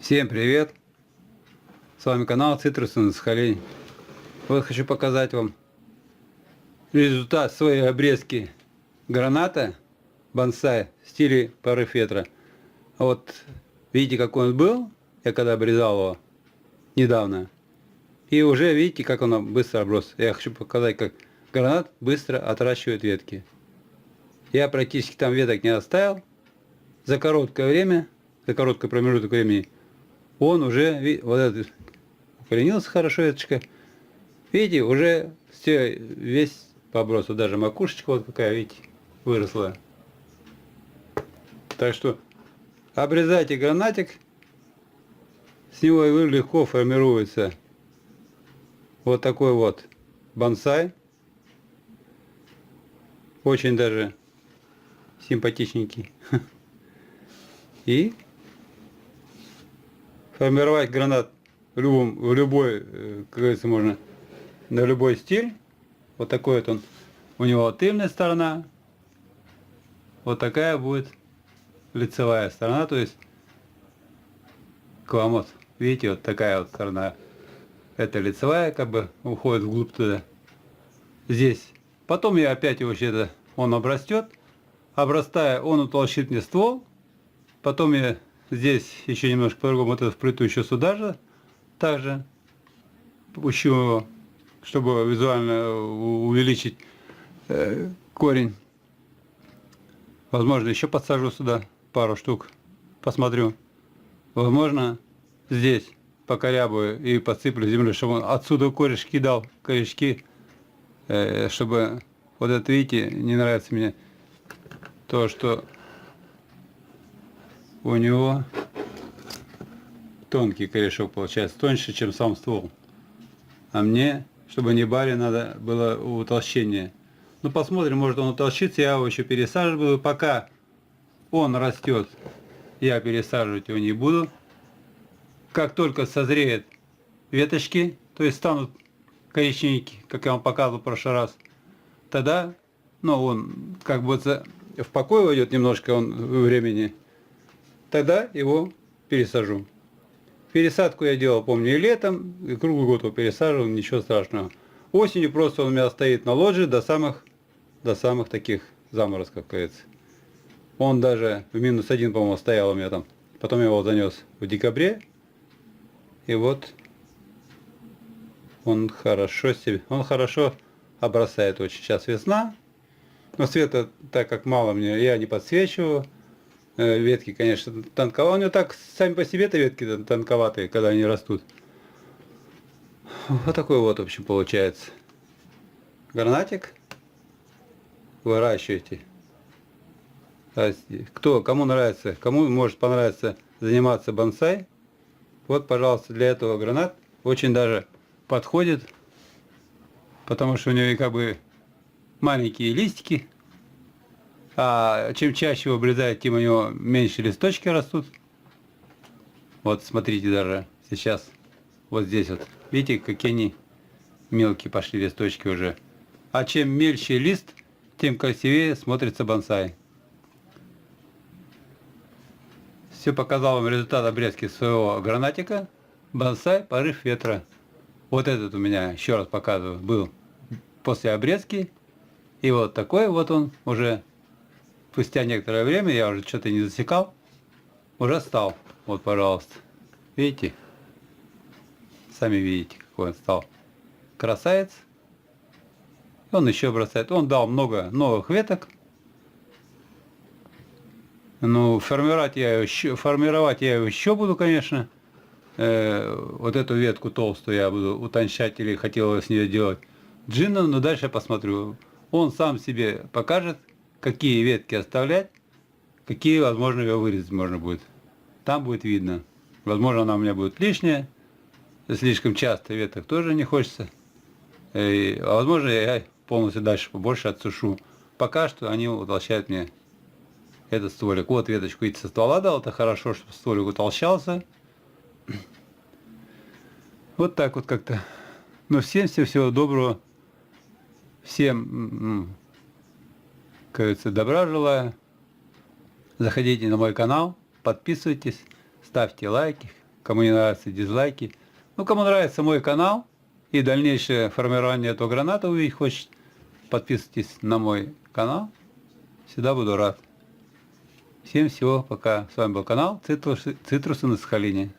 Всем привет! С вами канал Цитрусы на Сахалине. Вот хочу показать вам результат своей обрезки граната бонсай в стиле порыв ветра. Вот видите, какой он был, я когда обрезал его недавно. И уже видите, как он быстро оброс. Я хочу показать, как гранат быстро отращивает ветки. Я практически там веток не оставил. За короткое время, за короткий промежуток времени, он уже, вот этот, укоренился хорошо веточка. Видите, уже все, весь по обросу, даже макушечка вот какая, видите, выросла. Так что обрезайте гранатик, с него легко формируется вот такой вот бонсай. Очень даже симпатичненький. И формировать гранат в любой, как говорится, можно на любой стиль. Вот такой вот он. У него тыльная сторона. Вот такая будет лицевая сторона. То есть к вам вот, видите, вот такая вот сторона. Это лицевая, как бы уходит вглубь туда. Здесь. Потом я опять его вообще-то, он обрастет. Обрастая, он утолщит мне ствол. Потом я здесь еще немножко по-другому вот это вплету еще сюда же. Также пущу его, чтобы визуально увеличить корень. Возможно, еще подсажу сюда пару штук. Посмотрю. Возможно, здесь покорябаю и подсыплю землю, чтобы он отсюда корешки дал. Корешки. Чтобы, вот это, видите, не нравится мне то, что у него тонкий корешок получается, тоньше, чем сам ствол. А мне, чтобы не бали, надо было утолщение. Ну, посмотрим, может он утолщится, я его еще пересаживаю. Пока он растет, я пересаживать его не буду. Как только созреют веточки, то есть станут коричневенькие, как я вам показывал в прошлый раз, тогда, ну, он как бы в покой уйдет немножко он времени, тогда его пересажу. Пересадку я делал, помню, и летом, и круглый год его пересаживал, ничего страшного. Осенью просто он у меня стоит на лоджии до самых таких заморозков, как говорится. Он даже в -1, по-моему, стоял у меня там. Потом я его занес в декабре. И вот он хорошо обрастает очень. Сейчас весна. Но света, так как мало мне, я не подсвечиваю. Ветки, конечно, тонковатые. У него так сами по себе-то ветки тонковатые, когда они растут. Вот такой вот, в общем, получается. Гранатик. Выращивайте. Кому нравится, кому может понравиться заниматься бонсай, вот, пожалуйста, для этого гранат очень даже подходит. Потому что у него как бы маленькие листики. А чем чаще вы обрезаете, тем у него меньше листочки растут. Вот смотрите, даже сейчас вот здесь вот. Видите, какие они мелкие пошли листочки уже. А чем мельче лист, тем красивее смотрится бонсай. Все, показал вам результат обрезки своего гранатика. Бонсай порыв ветра. Вот этот у меня, еще раз показываю, был после обрезки. И вот такой вот он уже. Спустя некоторое время, я уже что-то не засекал, уже стал. Вот, пожалуйста. Видите? Сами видите, какой он стал. Красавец. Он еще бросает. Он дал много новых веток. Ну, формировать я его еще буду, конечно. Вот эту ветку толстую я буду утончать или хотел с нее делать джинна, но дальше посмотрю. Он сам себе покажет, какие ветки оставлять, какие, возможно, ее вырезать можно будет. Там будет видно. Возможно, она у меня будет лишняя. Слишком часто веток тоже не хочется. А возможно, я полностью дальше побольше отсушу. Пока что они утолщают мне этот стволик. Вот веточку, видите, со ствола дал. Это хорошо, чтобы стволик утолщался. Вот так вот как-то. Ну, всем всего доброго. Всем, как говорится, добра желаю. Заходите на мой канал, подписывайтесь, ставьте лайки, Кому не нравятся, дизлайки. Ну, кому нравится мой канал и дальнейшее формирование этого граната увидеть хочет, подписывайтесь на мой канал. Всегда буду рад. Всем всего, пока. С вами был канал Цитрусы на Сахалине.